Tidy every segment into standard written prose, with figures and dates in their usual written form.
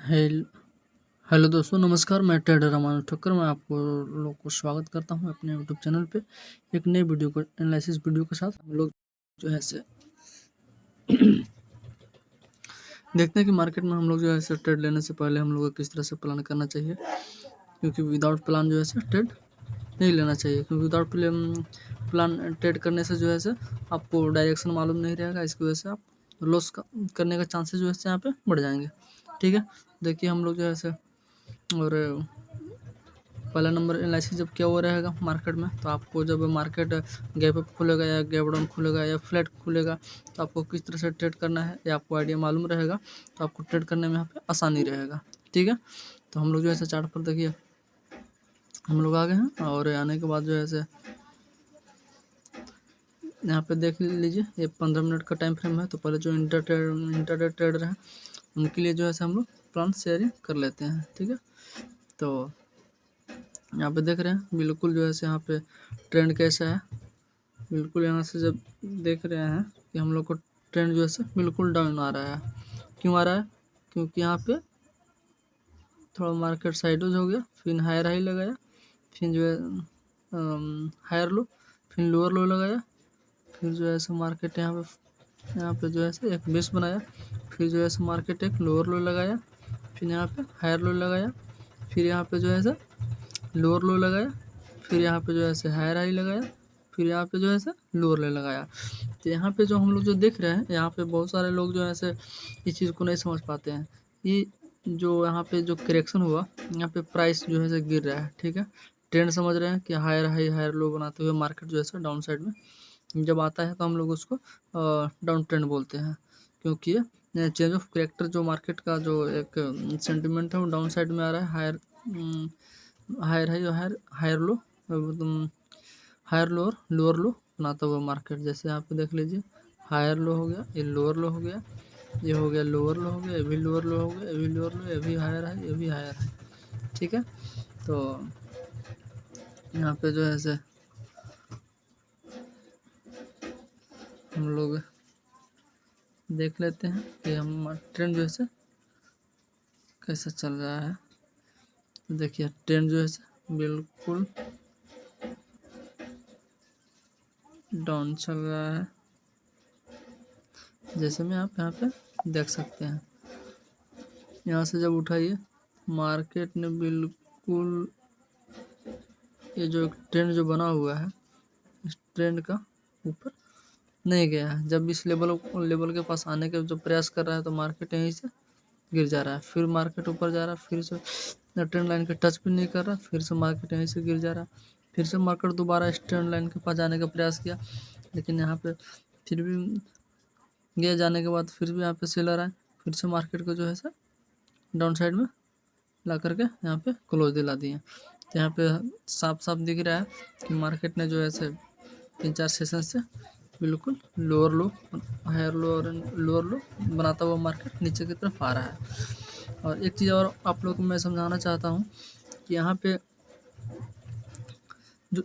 Hello hello दोस्तों, नमस्कार। मैं ट्रेडर रामानुज ठक्कर। मैं आपको लोग को स्वागत करता हूं अपने यूट्यूब चैनल पे एक नए वीडियो को एनालिसिस वीडियो के साथ। हम लोग जो है से देखते हैं कि मार्केट में हम लोग जो है से ट्रेड लेने से पहले हम लोग को किस तरह से प्लान करना चाहिए, क्योंकि विदाउट प्लान जो है से ट्रेड नहीं लेना चाहिए। क्योंकि विदाउट प्लान ट्रेड करने से जो है से आपको डायरेक्शन मालूम नहीं रहेगा, इसकी वजह से आप लॉस करने का चांसेस जो है से यहाँ पे बढ़ जाएंगे। ठीक है, देखिए हम लोग जो है से और पहला नंबर एनालिसिस जब किया हुआ रहेगा मार्केट में, तो आपको जब मार्केट गैप अप खुलेगा या गैप डाउन खुलेगा या फ्लैट खुलेगा, तो आपको किस तरह से ट्रेड करना है ये आपको आइडिया मालूम रहेगा, तो आपको ट्रेड करने में यहाँ पे आसानी रहेगा। ठीक है, तो हम लोग जो है चार्ट पर देखिए हम लोग आ गए हैं, और आने के बाद जो है यहाँ पे देख लीजिए ये 15 मिनट का टाइम फ्रेम है। तो पहले जो इंटरडे ट्रेडर है उनके लिए जो है हम लोग प्लान शेयरिंग कर लेते हैं। ठीक है, तो यहाँ पे देख रहे हैं बिल्कुल जो है यहाँ पे ट्रेंड कैसा है। बिल्कुल यहाँ से जब देख रहे हैं कि हम लोग को ट्रेंड जो है बिल्कुल डाउन आ रहा है। क्यों आ रहा है? क्योंकि यहाँ पे थोड़ा मार्केट साइडवेज हो गया, फिर हायर हाई लगाया, फिर जो है हायर लो, फिर लोअर लो लगाया, फिर जो है मार्केट यहाँ पे जो है एक बेस बनाया, फिर जो है मार्केट एक लोअर लो लगाया, फिर यहाँ पे हायर लो लगाया, फिर यहाँ पे जो है लोअर लो लगाया, फिर यहाँ पे जो है हायर हाई लगाया, फिर यहाँ पे जो है लोअर लो लगाया। तो यहाँ पे जो हम लोग जो देख रहे हैं, यहाँ पे बहुत सारे लोग जो है इस चीज़ को नहीं समझ पाते हैं। ये जो यहाँ पे जो करेक्शन हुआ, यहाँ पे प्राइस जो है गिर रहा है। ठीक है, ट्रेंड समझ रहे हैं कि हायर हाई हायर लो बनाते हुए मार्केट जो है डाउन साइड में जब आता है, तो हम लोग उसको डाउन ट्रेंड बोलते हैं। क्योंकि ये चेंज ऑफ करेक्टर जो मार्केट का जो एक सेंटिमेंट है वो डाउन साइड में आ रहा है। Higher high higher higher low, higher lower lower low बनाता हुआ मार्केट। जैसे यहाँ पे देख लीजिए हायर लो हो गया, ये लोअर लो हो गया, ये हो गया लोअर लो हो गया, ये भी लोअर लो हो गया, ये भी लोअर लो, ये भी हायर है, ये भी हायर है। ठीक है, तो यहाँ पे जो है हम लोग देख लेते हैं कि हम ट्रेंड जो है कैसा चल रहा है। देखिए ट्रेंड जो है बिल्कुल डाउन चल रहा है, जैसे में आप यहाँ पे देख सकते हैं। यहाँ से जब उठाइए मार्केट ने बिल्कुल ये जो ट्रेंड जो बना हुआ है इस ट्रेंड का ऊपर नहीं गया है। जब इस लेवल के पास आने के जो प्रयास कर रहा है, तो मार्केट यहीं से गिर जा रहा है, फिर मार्केट ऊपर जा रहा है, फिर से ट्रेंड लाइन के टच भी नहीं कर रहा, फिर से मार्केट यहीं से गिर जा रहा है, फिर से मार्केट दोबारा इस ट्रेंड लाइन के पास जाने का प्रयास किया, लेकिन यहाँ पे फिर भी गया, जाने के बाद फिर भी यहाँ पे सेलर आए, फिर से मार्केट को जो है डाउन साइड में ला करके यहाँ पे क्लोज दिला दिए। तो यहाँ पे साफ साफ दिख रहा है कि मार्केट ने जो है 3-4 सेशन से बिल्कुल लोअर लो हायर लो और लोअर लो बनाता हुआ मार्केट नीचे की तरफ आ रहा है। और एक चीज़ और आप लोग को मैं समझाना चाहता हूँ कि यहाँ पे जो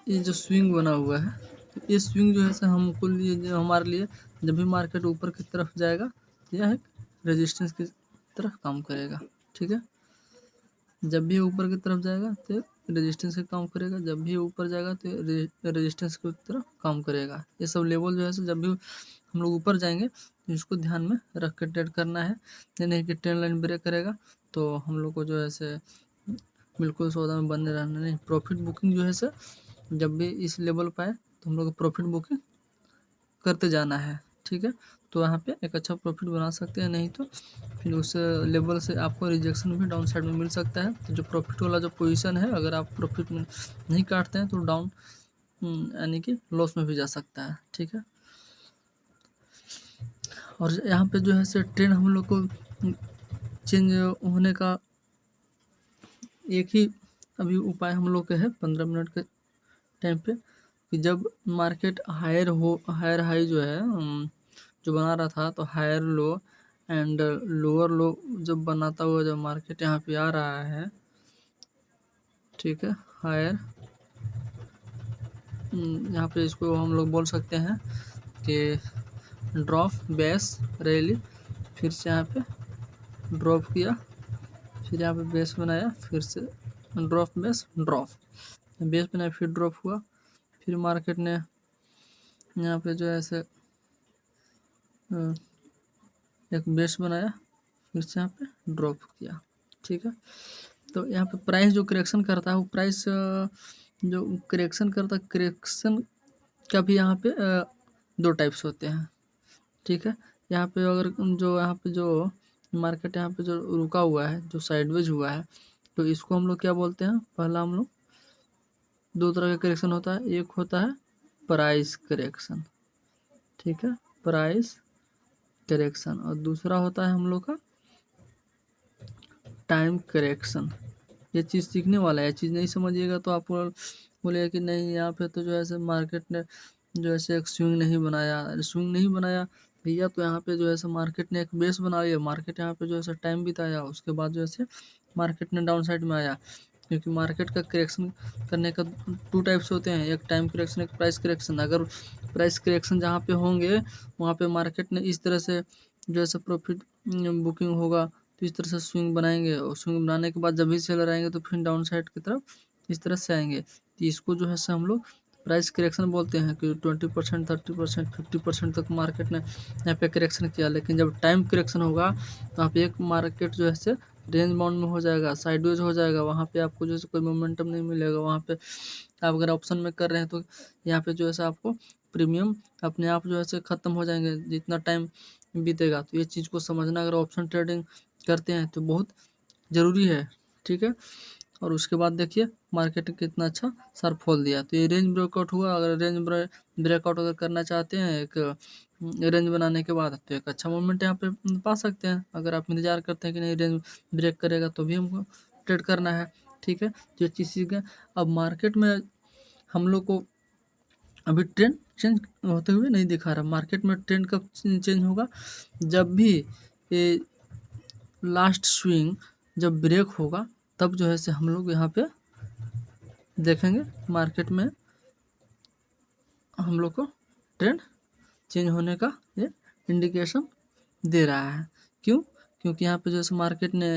ये जो स्विंग बना हुआ है, तो ये स्विंग जो है हमको लिए जो हमारे लिए जब भी मार्केट ऊपर की तरफ जाएगा, तो यह एक रेजिस्टेंस की तरह काम करेगा। ठीक है, जब भी ऊपर की तरफ जाएगा तो रेजिस्टेंस का काम करेगा, जब भी ऊपर जाएगा तो रेजिस्टेंस की तरफ काम करेगा। ये सब लेवल जो है जब भी हम लोग ऊपर जाएंगे तो इसको ध्यान में रख कर ट्रेड करना है। ये नहीं कि ट्रेंड लाइन ब्रेक करेगा तो हम लोग को जो है बिल्कुल सौदा में बने रहना नहीं। प्रॉफिट बुकिंग जो है जब भी इस लेवल पर आए तो हम लोग को प्रॉफिट बुकिंग करते जाना है। ठीक है, तो यहाँ पे एक अच्छा प्रॉफिट बना सकते हैं, नहीं तो फिर उस लेवल से आपको रिजेक्शन भी डाउन साइड में मिल सकता है। तो जो प्रॉफिट वाला जो पोजीशन है, अगर आप प्रॉफिट में नहीं काटते हैं तो डाउन यानी कि लॉस में भी जा सकता है। ठीक है, और यहाँ पे जो है ट्रेंड हम लोग को चेंज होने का एक ही अभी उपाय हम लोग का है 15 मिनट के टाइम पे, कि जब मार्केट हायर हाई जो है जो बना रहा था, तो higher low and lower low जब बनाता हुआ जब मार्केट यहाँ पे आ रहा है, ठीक है, हायर यहाँ पे इसको हम लोग बोल सकते हैं कि ड्रॉप बेस रैली, फिर से यहाँ पे ड्रॉप किया, फिर यहाँ पे बेस बनाया, फिर से ड्रॉप बेस ड्रॉप, बेस बनाया फिर ड्रॉप हुआ, फिर मार्केट ने यहाँ पे जो है ऐसे एक बेस बनाया, फिर से यहाँ पे ड्रॉप किया। ठीक है, तो यहाँ पे प्राइस जो करेक्शन करता है वो प्राइस जो करेक्शन करता है, करेक्शन का भी यहाँ पे दो टाइप्स होते हैं। ठीक है, यहाँ पे अगर जो मार्केट यहाँ पे जो रुका हुआ है, जो साइडवेज हुआ है, तो इसको हम लोग क्या बोलते हैं, पहला हम लोग दो तरह का करेक्शन होता है, एक होता है प्राइस करेक्शन, ठीक है, प्राइस करेक्शन, और दूसरा होता है हम लोग का टाइम करेक्शन। ये चीज़ सीखने वाला है, ये चीज़ नहीं समझिएगा तो आप बोलिएगा कि नहीं यहाँ पे तो जो है मार्केट ने जो ऐसे एक स्विंग नहीं बनाया, स्विंग नहीं बनाया भैया, तो यहाँ पे जो है मार्केट ने एक बेस बना लिया, मार्केट यहाँ पे जो है टाइम बिताया, उसके बाद जो है मार्केट ने डाउन साइड में आया, क्योंकि मार्केट का करेक्शन करने का टू टाइप्स होते हैं, एक टाइम करेक्शन, एक प्राइस करेक्शन। अगर प्राइस करेक्शन जहाँ पे होंगे वहाँ पे मार्केट ने इस तरह से जो है प्रॉफिट बुकिंग होगा, तो इस तरह से स्विंग बनाएंगे, और स्विंग बनाने के बाद जब भी सेलर आएंगे तो फिर डाउन साइड की तरफ इस तरह से आएंगे, तो इसको जो है हम लोग प्राइस करेक्शन बोलते हैं कि 20%, 30%, 50% तक मार्केट ने यहाँ पे करेक्शन किया। लेकिन जब टाइम करेक्शन होगा तो यहाँ पे एक मार्केट जो है रेंज बाउंड में हो जाएगा, साइडवेज हो जाएगा, वहाँ पे आपको जो है कोई मोमेंटम नहीं मिलेगा। वहाँ पे आप अगर ऑप्शन में कर रहे हैं तो यहाँ पे जो है आपको प्रीमियम अपने आप जो है ख़त्म हो जाएंगे जितना टाइम बीतेगा। तो ये चीज़ को समझना अगर ऑप्शन ट्रेडिंग करते हैं तो बहुत ज़रूरी है। ठीक है, और उसके बाद देखिए मार्केट कितना अच्छा सर फॉल दिया, तो ये रेंज ब्रेकआउट हुआ। अगर रेंज ब्रेकआउट अगर करना चाहते हैं एक रेंज बनाने के बाद, तो एक अच्छा मोमेंट यहाँ पे पा सकते हैं। अगर आप इंतजार करते हैं कि नहीं रेंज ब्रेक करेगा तो भी हमको ट्रेड करना है। ठीक है, तो ये चीज़ सीख गए। अब मार्केट में हम लोग को अभी ट्रेंड चेंज होते हुए नहीं दिखा रहा। मार्केट में ट्रेंड कब चेंज होगा, जब भी ये लास्ट स्विंग जब ब्रेक होगा, तब जो है हम लोग यहाँ पे देखेंगे मार्केट में हम लोग को ट्रेंड चेंज होने का ये इंडिकेशन दे रहा है। क्यों? क्योंकि यहाँ पे जैसे मार्केट ने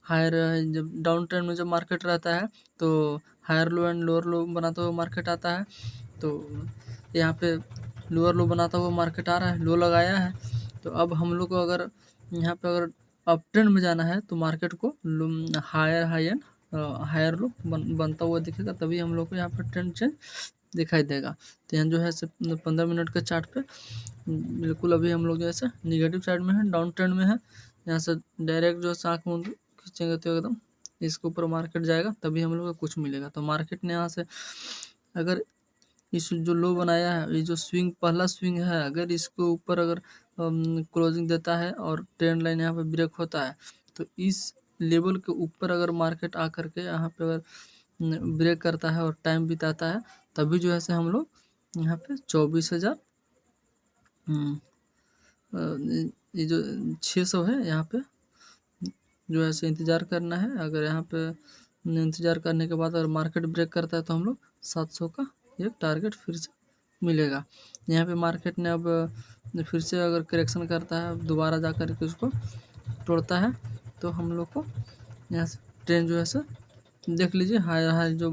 हायर, जब डाउन ट्रेंड में जब मार्केट रहता है तो higher low and lower low बनाता हुआ मार्केट आता है, तो यहाँ पे लोअर लो बनाता हुआ मार्केट आ रहा है, लो लगाया है। तो अब हम लोग को अगर यहाँ पे अगर अप ट्रेंड में जाना है तो मार्केट को higher high and higher low बनता हुआ दिखेगा, तभी हम लोग को यहाँ पर ट्रेंड चेंज दिखाई देगा। तो यहाँ जो है 15 मिनट के चार्ट पे बिल्कुल अभी हम लोग जैसे निगेटिव साइड में है, डाउन ट्रेंड में है। यहाँ से डायरेक्ट जो आँख मूंद खींचेंगे तो एकदम इसके ऊपर मार्केट जाएगा, तभी हम लोग को कुछ मिलेगा। तो मार्केट ने यहाँ से अगर इस जो लो बनाया है, ये जो स्विंग पहला स्विंग है, अगर इसके ऊपर अगर क्लोजिंग देता है और ट्रेंड लाइन यहाँ पे ब्रेक होता है, तो इस लेवल के ऊपर अगर मार्केट आ करके यहाँ पे अगर ब्रेक करता है और टाइम बिताता है, तभी जो है हम लोग यहाँ पे 24,000 ये जो 600 है यहाँ पे जो है इंतज़ार करना है। अगर यहाँ पे इंतज़ार करने के बाद अगर मार्केट ब्रेक करता है तो हम लोग 700 का एक टारगेट फिर से मिलेगा। यहाँ पे मार्केट ने अब फिर से अगर करेक्शन करता है, दोबारा जा कर के उसको तोड़ता है, तो हम लोग को यहाँ से ट्रेंड जो है देख लीजिए हायर हाई जो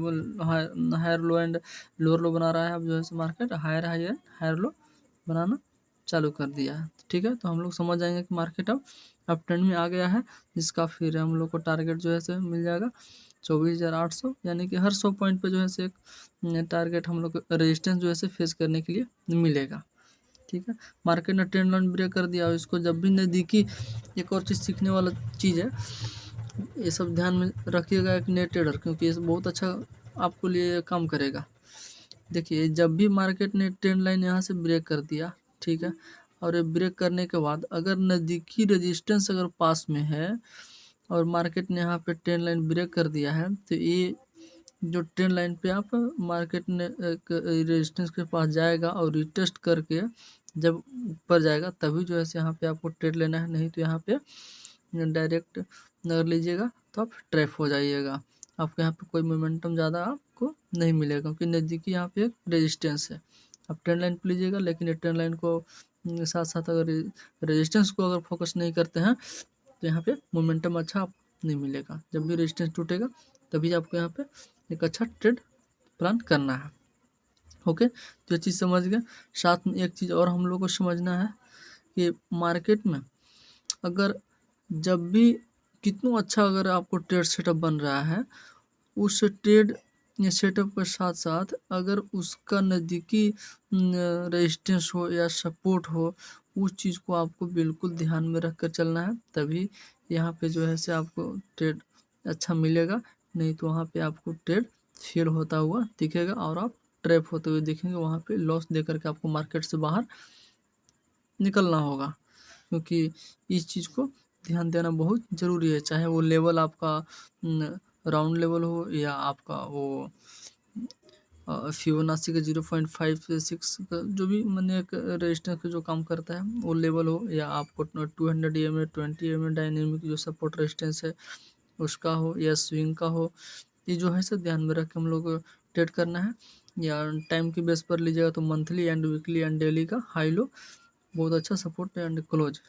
higher low and lower low बना रहा है। अब जो है market higher high and higher low बनाना चालू कर दिया है। ठीक है, तो हम लोग समझ जाएंगे कि मार्केट अब ट्रेंड में आ गया है, जिसका फिर हम लोग को टारगेट जो है मिल जाएगा 24,800, यानी कि हर 100 पॉइंट पे जो है एक टारगेट हम लोग रेजिस्टेंस जो है फेस करने के लिए मिलेगा। ठीक है, मार्केट ने ट्रेंड लाइन ब्रेक कर दिया और इसको जब भी नज़दीकी, एक और चीज़ सीखने वाला चीज़ है, ये सब ध्यान में रखिएगा एक नए ट्रेडर, क्योंकि ये बहुत अच्छा आपको लिए काम करेगा। देखिए जब भी मार्केट ने ट्रेंड लाइन यहाँ से ब्रेक कर दिया, ठीक है, और ये ब्रेक करने के बाद अगर नज़दीकी रेजिस्टेंस अगर पास में है और मार्केट ने यहाँ पे ट्रेंड लाइन ब्रेक कर दिया है, तो ये जो ट्रेंड लाइन पे आप मार्केट ने एक रेजिस्टेंस के पास जाएगा और रिटेस्ट करके जब ऊपर जाएगा, तभी जो है यहाँ पे आपको ट्रेड लेना है। नहीं तो यहाँ पे डायरेक्ट अगर लीजिएगा तो आप ट्रैप हो जाइएगा, आपको यहाँ पे कोई मोमेंटम ज़्यादा आपको नहीं मिलेगा, क्योंकि नज़दीकी यहाँ पे एक रेजिस्टेंस है। आप ट्रेंड लाइन पे लीजिएगा, लेकिन ये ट्रेंड लाइन को साथ साथ अगर रेजिस्टेंस को अगर फोकस नहीं करते हैं तो यहाँ पे मोमेंटम अच्छा आप नहीं मिलेगा। जब भी रेजिस्टेंस टूटेगा तभी आपको यहाँ पे एक अच्छा ट्रेड प्लान करना है। ओके, तो ये चीज़ समझ गए। साथ में एक चीज़ और हम लोग को समझना है कि मार्केट में अगर जब भी कितना अच्छा अगर आपको ट्रेड सेटअप बन रहा है, उस ट्रेड सेटअप के साथ साथ अगर उसका नज़दीकी रेजिस्टेंस हो या सपोर्ट हो, उस चीज़ को आपको बिल्कुल ध्यान में रख कर चलना है, तभी यहाँ पे जो है से आपको ट्रेड अच्छा मिलेगा। नहीं तो वहाँ पे आपको ट्रेड फेल होता हुआ दिखेगा और आप ट्रैप होते हुए दिखेंगे। वहाँ पे लॉस दे करके आपको मार्केट से बाहर निकलना होगा, क्योंकि इस चीज़ को ध्यान देना बहुत ज़रूरी है। चाहे वो लेवल आपका राउंड लेवल हो या आपका वो फिबोनाची का 0.5 से 6 का जो भी मैंने एक रेजिस्टेंस का जो काम करता है वो लेवल हो, या आपको 200 EMA 20 EMA डायनेमिक जो सपोर्ट रेजिस्टेंस है उसका हो, या स्विंग का हो, ये जो है सब ध्यान में रख के हम लोग ट्रेड करना है। या टाइम की बेस पर लीजिएगा तो monthly and weekly and daily का हाई लो बहुत अच्छा सपोर्ट एंड क्लोज,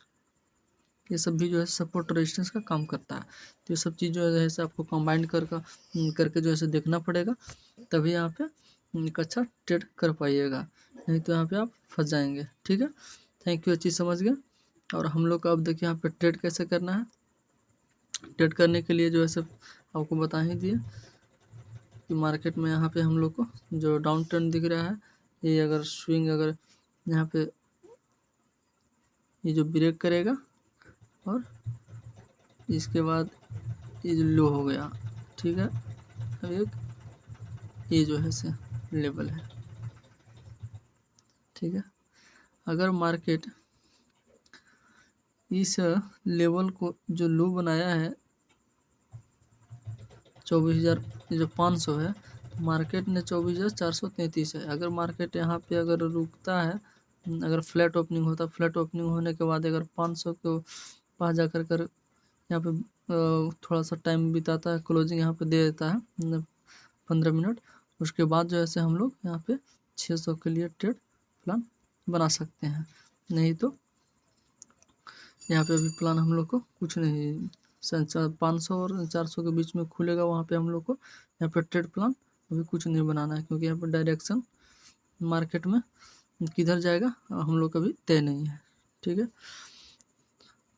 ये सब भी जो है सपोर्ट रेजिस्टेंस का काम करता है। तो ये सब चीज़ जो है से आपको कंबाइन करके जो है देखना पड़ेगा, तभी यहाँ पे एक अच्छा ट्रेड कर पाइएगा। नहीं तो यहाँ पे आप फंस जाएंगे। ठीक है, थैंक यू, अच्छी समझ गए। और हम लोग का अब देखिए यहाँ पे ट्रेड कैसे करना है। ट्रेड करने के लिए जो है सब आपको बता ही दिए कि मार्केट में यहाँ पे हम लोग को जो डाउन ट्रेंड दिख रहा है, ये अगर स्विंग अगर यहाँ पे ये जो ब्रेक करेगा और इसके बाद ये जो लो हो गया, ठीक है, अब एक ये जो है से लेवल है। ठीक है, अगर मार्केट इस लेवल को जो लो बनाया है 24,500 है, मार्केट ने 24,433 है। अगर मार्केट यहाँ पे अगर रुकता है, अगर फ्लैट ओपनिंग होता, फ्लैट ओपनिंग होने के बाद अगर 500 को पास जा कर यहाँ पे थोड़ा सा टाइम बिताता है, क्लोजिंग यहाँ पे दे देता है 15 मिनट, उसके बाद जो है हम लोग यहाँ पे 600 के लिए ट्रेड प्लान बना सकते हैं। नहीं तो यहाँ पे अभी प्लान हम लोग को कुछ नहीं, 500 और 400 के बीच में खुलेगा, वहाँ पे हम लोग को यहाँ पे ट्रेड प्लान अभी कुछ नहीं बनाना है, क्योंकि यहाँ पे डायरेक्शन मार्केट में किधर जाएगा हम लोग का भी तय नहीं है। ठीक है,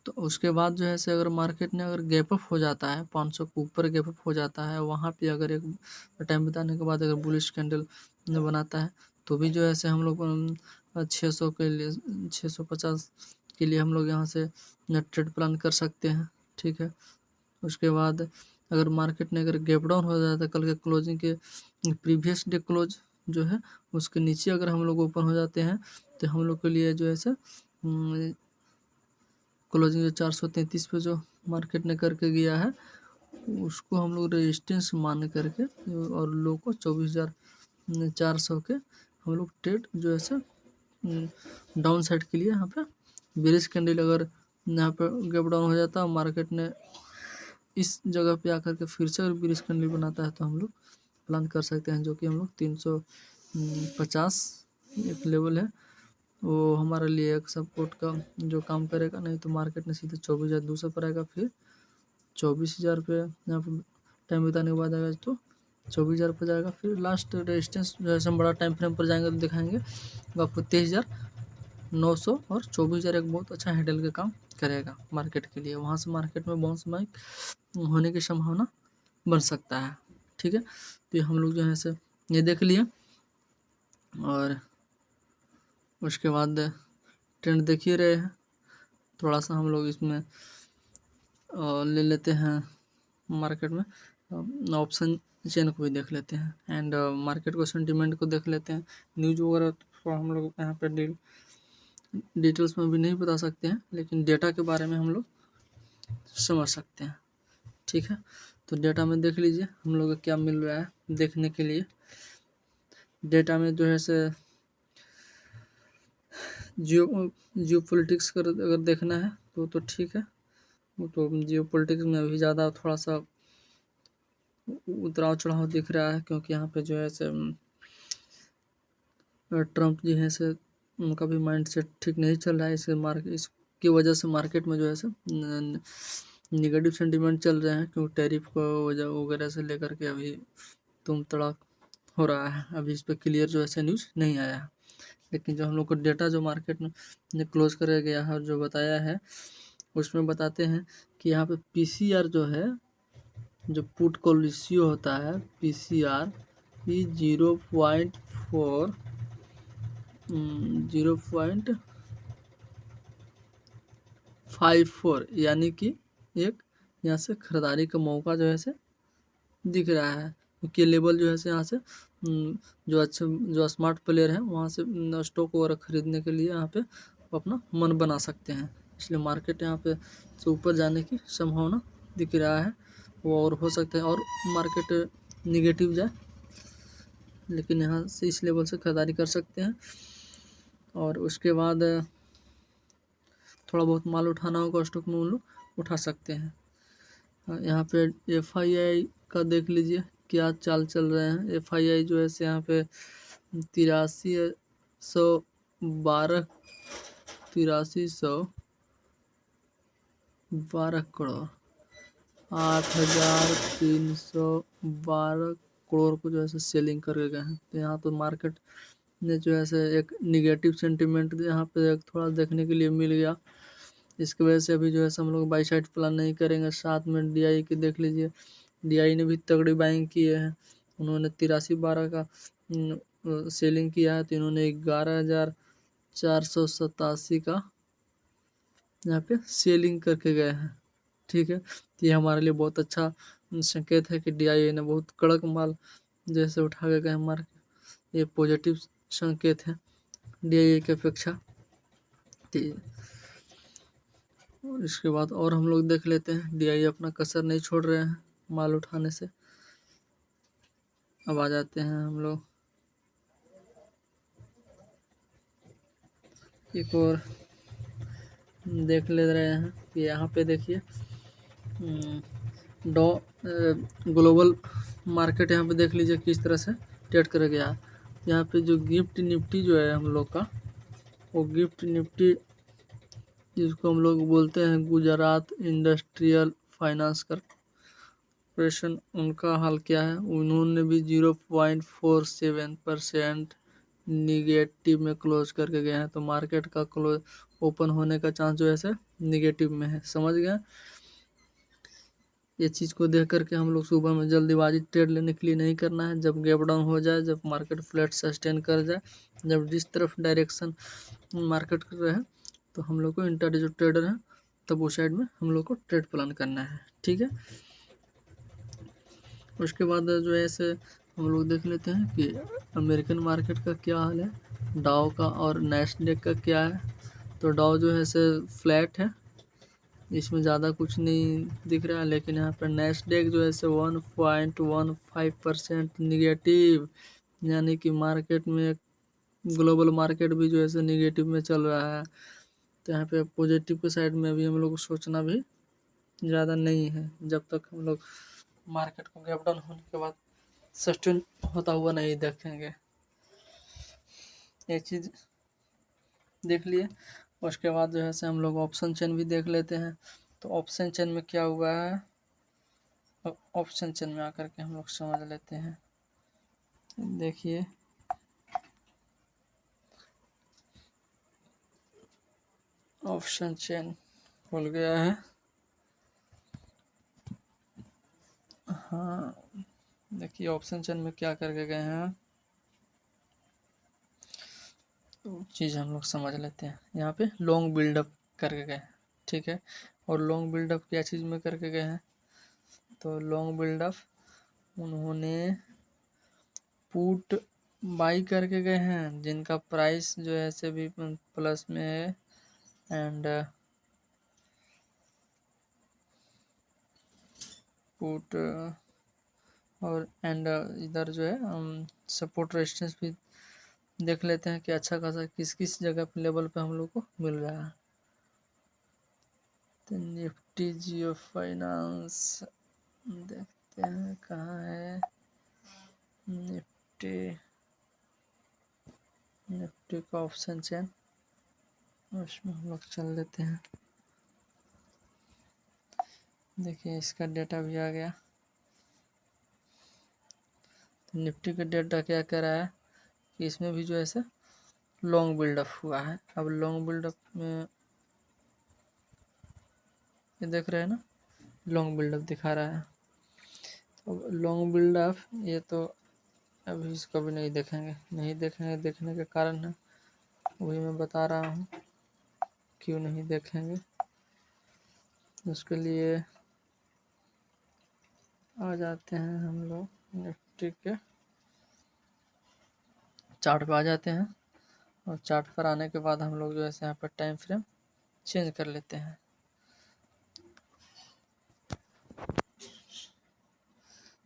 तो उसके बाद जो है से अगर मार्केट ने अगर गैप अप हो जाता है, 500 के ऊपर गैप अप हो जाता है, वहाँ पे अगर एक टाइम बिताने के बाद अगर बुलिश कैंडल बनाता है, तो भी जो है से हम लोग 600 के लिए 650 के लिए हम लोग यहाँ से ट्रेड प्लान कर सकते हैं। ठीक है, उसके बाद अगर मार्केट ने अगर गैप डाउन हो जाता है, कल के क्लोजिंग के प्रीवियस डे क्लोज जो है उसके नीचे अगर हम लोग ओपन हो जाते हैं, तो हम लोग के लिए जो है से क्लोजिंग जो 433 पे जो मार्केट ने करके गया है, उसको हम लोग रेजिस्टेंस मान करके और लो को 24,400 के हम लोग ट्रेड जो है डाउन साइड के लिए यहाँ पे बेरिश कैंडल अगर यहाँ पे गैप डाउन हो जाता है, मार्केट ने इस जगह पे आकर के फिर से अगर बेरिश कैंडल बनाता है, तो हम लोग प्लान कर सकते हैं, जो कि हम लोग 350 एक लेवल है, वो हमारे लिए एक सपोर्ट का जो काम करेगा। नहीं तो मार्केट ने सीधे 24,200 पर आएगा, फिर 24,000 पे यहाँ पे टाइम बिताने के बाद आएगा तो 24,000 पर जाएगा, फिर लास्ट रेजिस्टेंस जो है हम बड़ा टाइम फ्रेम पर जाएंगे तो दिखाएंगे वो आपको 23,900 और 24,000 एक बहुत अच्छा हैंडल का काम करेगा मार्केट के लिए। वहाँ से मार्केट में बाउंस बैक होने की संभावना बन सकता है। ठीक है, तो ये हम लोग जो है से ये देख लिए, और उसके बाद ट्रेंड देख ही रहे हैं, थोड़ा सा हम लोग इसमें ले लेते हैं मार्केट में ऑप्शन चेन को भी देख लेते हैं, एंड मार्केट को सेंटीमेंट को देख लेते हैं। न्यूज़ वगैरह थोड़ा हम लोग यहाँ पे डिटेल्स में भी नहीं बता सकते हैं, लेकिन डेटा के बारे में हम लोग समझ सकते हैं। ठीक है, तो डेटा में देख लीजिए हम लोग को क्या मिल रहा है देखने के लिए। डेटा में जो है से जियो पॉलिटिक्स कर अगर देखना है तो ठीक है, वो तो जियो पॉलिटिक्स में अभी ज़्यादा थोड़ा सा उतराव चढ़ाव दिख रहा है, क्योंकि यहाँ पे जो है से ट्रम्प जी हैं से उनका भी माइंड सेट ठीक नहीं चल रहा है। इस की वजह से मार्केट में जो है सो निगेटिव सेंटीमेंट चल रहे हैं, क्योंकि टैरिफ को वजह वगैरह से लेकर के अभी तुम तड़ाक हो रहा है। अभी इस पर क्लियर जो है न्यूज़ नहीं आया है, लेकिन जो हम लोग को डेटा जो मार्केट में क्लोज कर गया है और जो बताया है उसमें बताते हैं कि यहाँ पे पीसीआर जो है, जो पुट कॉल रेशियो होता है पीसीआर, ई 0.4 0.54, यानी कि एक यहाँ से खरीदारी का मौका जो है से दिख रहा है, क्योंकि लेवल जो है से यहाँ से जो अच्छे जो स्मार्ट प्लेयर हैं वहाँ से स्टॉक वगैरह खरीदने के लिए यहाँ पे अपना मन बना सकते हैं। इसलिए मार्केट यहाँ पे से ऊपर जाने की संभावना दिख रहा है, वो और हो सकता है और मार्केट निगेटिव जाए, लेकिन यहाँ से इस लेवल से खरीदारी कर सकते हैं। और उसके बाद थोड़ा बहुत माल उठाना होगा स्टॉक में, उन लोग उठा सकते हैं। यहाँ पे FII का देख लीजिए क्या चाल चल रहे हैं। FII जो है से यहाँ पे 8312 करोड़ 8312 करोड़ को जो है से सेलिंग करके गए हैं। तो यहाँ तो मार्केट ने जो है से एक निगेटिव सेंटीमेंट यहाँ पे एक थोड़ा देखने के लिए मिल गया। इसकी वजह से अभी जो है हम लोग बाई साइड प्लान नहीं करेंगे। साथ में DI की देख लीजिए, DI ने भी तगड़ी बाइंग किए हैं। उन्होंने 8312 का सेलिंग किया है, तो इन्होंने 11,487 का यहाँ पे सेलिंग करके गए हैं। ठीक है, तो ये हमारे लिए बहुत अच्छा संकेत है कि DI ने बहुत कड़क माल जैसे उठा के गए मार्केट। ये पॉजिटिव संकेत है DI की अपेक्षा। और इसके बाद और हम लोग देख लेते हैं, DI अपना कसर नहीं छोड़ रहे हैं माल उठाने से। अब आ जाते हैं हम लोग एक और देख ले रहे हैं कि यहाँ पे देखिए ग्लोबल मार्केट यहाँ पे देख लीजिए किस तरह से ट्रेड कर गया। यहाँ पे जो गिफ्ट निफ्टी जो है हम लोग का, वो गिफ्ट निफ्टी जिसको हम लोग बोलते हैं गुजरात इंडस्ट्रियल फाइनेंस कॉर्पोरेशन, उनका हाल क्या है। उन्होंने भी 0.47% निगेटिव में क्लोज करके गए हैं। तो मार्केट का क्लोज ओपन होने का चांस जो है सर निगेटिव में है, समझ गए। ये चीज़ को देख करके हम लोग सुबह में जल्दीबाजी ट्रेड लेने के लिए नहीं करना है। जब गैप डाउन हो जाए, जब मार्केट फ्लैट सस्टेन कर जाए, जब जिस तरफ डायरेक्शन मार्केट कर रहे हैं, तो हम लोग को इंट्राडे जो ट्रेडर है तब उस साइड में हम लोग को ट्रेड प्लान करना है। ठीक है, उसके बाद जो है ऐसे हम लोग देख लेते हैं कि अमेरिकन मार्केट का क्या हाल है, डाउ का और नैस्डैक का क्या है। तो डाउ जो है से फ्लैट है, इसमें ज़्यादा कुछ नहीं दिख रहा है, लेकिन यहाँ पर नैस्डैक जो है से 1.15% निगेटिव, यानी कि मार्केट में ग्लोबल मार्केट भी जो है से निगेटिव में चल रहा है। तो यहाँ पे पॉजिटिव के साइड में अभी हम लोग को सोचना भी ज़्यादा नहीं है, जब तक हम लोग मार्केट को गैप डाउन होने के बाद सस्टेन होता हुआ नहीं देखेंगे। ये चीज़ देख लिए। उसके बाद जो है से हम लोग ऑप्शन चेन भी देख लेते हैं। तो ऑप्शन चेन में क्या हुआ है, ऑप्शन चेन में आकर के हम लोग समझ लेते हैं। देखिए ऑप्शन चेन खुल गया है। हाँ, देखिए ऑप्शन चेन में क्या करके गए हैं, तो चीज़ हम लोग समझ लेते हैं। यहाँ पे लॉन्ग बिल्डअप करके गए हैं, ठीक है। और लॉन्ग बिल्डअप क्या चीज़ में करके गए हैं, तो लॉन्ग बिल्डअप उन्होंने पुट बाई करके गए हैं, जिनका प्राइस जो है ऐसे भी प्लस में है। एंड पुट और एंड इधर जो है सपोर्ट रेजिस्टेंस भी देख लेते हैं कि अच्छा खासा किस किस जगह पे लेवल पे हम लोग को मिल रहा है। तो निफ्टी जियो फाइनेंस देखते हैं कहाँ है। निफ्टी का ऑप्शन चेन उसमें हम लोग चल देते हैं। देखिए इसका डेटा भी आ गया। तो निफ्टी का डेटा क्या कह रहा है कि इसमें भी जो है से लॉन्ग बिल्डअप हुआ है। अब लॉन्ग बिल्डअप में ये देख रहे हैं ना, लॉन्ग बिल्डअप दिखा रहा है। तो लॉन्ग बिल्डअप ये तो अभी इसको भी नहीं देखेंगे, नहीं देखेंगे। देखने के कारण है वही मैं बता रहा हूँ क्यों नहीं देखेंगे। उसके लिए आ जाते हैं हम लोग निफ्टी के चार्ट पे आ जाते हैं, और चार्ट पर आने के बाद हम लोग जो है यहाँ पर टाइम फ्रेम चेंज कर लेते हैं।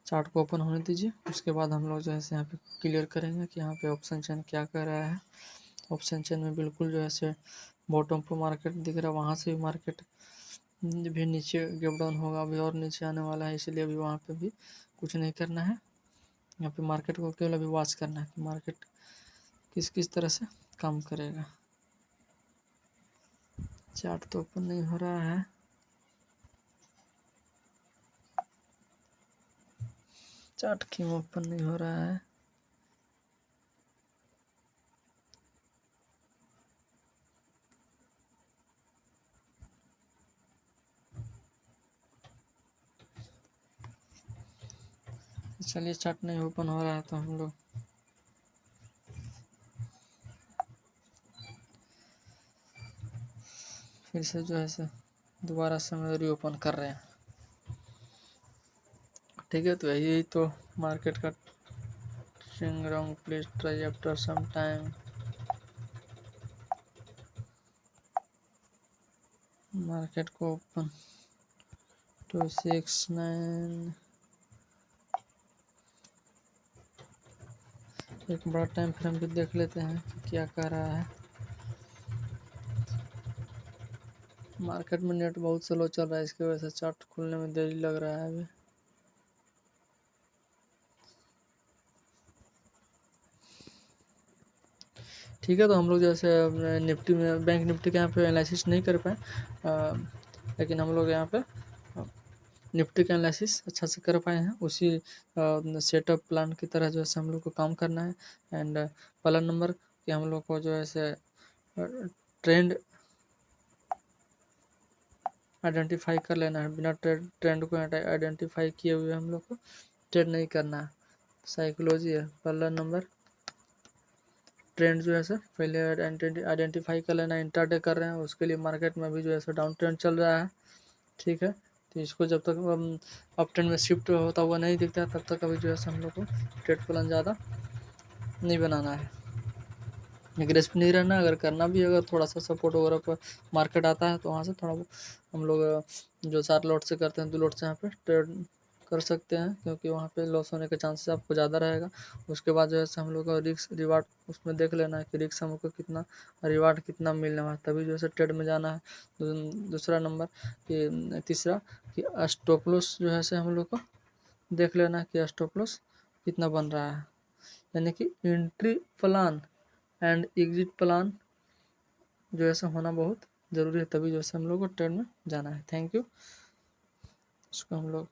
चार्ट को ओपन होने दीजिए। उसके बाद हम लोग जो है यहाँ पे क्लियर करेंगे कि यहाँ पे ऑप्शन चेन क्या कर रहा है। ऑप्शन चेन में बिल्कुल जो है बॉटम पर मार्केट दिख रहा है, वहाँ से भी मार्केट भी नीचे गैप डाउन होगा, अभी और नीचे आने वाला है, इसलिए अभी वहाँ पे भी कुछ नहीं करना है। यहाँ पे मार्केट को केवल अभी वॉच करना है कि मार्केट किस किस तरह से काम करेगा। चार्ट तो ओपन नहीं हो रहा है। चार्ट क्यों ओपन नहीं हो रहा है? चलिए चार्ट नहीं ओपन हो रहा है तो हम लोग फिर से जो है दोबारा से हम रीओपन कर रहे हैं। ठीक है, तो यही तो मार्केट का swing round please try after some time. Market को ओपन 269 एक बड़ा टाइम फ्रेम भी देख लेते हैं क्या कह रहा है। मार्केट में नेट बहुत स्लो चल रहा है, इसकी वजह से चार्ट खुलने में देरी लग रहा है अभी। ठीक है, तो हम लोग जैसे निफ्टी में बैंक निफ्टी के यहाँ पे एनालिसिस नहीं कर पाए, लेकिन हम लोग यहाँ पे निफ्टी का एनालिसिस अच्छा से कर पाए हैं। उसी सेटअप प्लान की तरह जो है हम लोग को काम करना है। एंड पहला नंबर कि हम लोग को जो है ट्रेंड आइडेंटिफाई कर लेना है। बिना ट्रेंड को आइडेंटिफाई किए हुए हम लोग को ट्रेड नहीं करना है। साइकोलॉजी है पहला नंबर। ट्रेंड जो है पहले आइडेंटिफाई कर लेना। इंट्राडे कर रहे हैं, उसके लिए मार्केट में भी जो है डाउन ट्रेंड चल रहा है। ठीक है, तो इसको जब तक अप ट्रेंड में शिफ्ट होता हुआ नहीं दिखता तब तक अभी जो है हम लोग को ट्रेड प्लान ज़्यादा नहीं बनाना है, एग्रेसिव नहीं रहना। अगर करना भी अगर थोड़ा सा सपोर्ट वगैरह पर मार्केट आता है तो वहाँ से थोड़ा हम लोग जो 4 लॉट से करते हैं 2 लॉट से यहाँ पे ट्रेड कर सकते हैं, क्योंकि वहाँ पे लॉस होने के चांसेस आपको ज़्यादा रहेगा। उसके बाद जो है हम लोग का रिस्क रिवार्ड उसमें देख लेना है कि रिस्क हमको कितना, रिवार्ड कितना मिलने वाला है, तभी जो है ट्रेड में जाना है। दूसरा नंबर कि तीसरा कि स्टॉप लॉस जो है हम लोग को देख लेना है कि स्टॉप लॉस कितना बन रहा है। यानी कि entry plan and exit plan जो है होना बहुत ज़रूरी है, तभी जो है हम लोग को ट्रेड में जाना है। Thank you. इसको हम लोग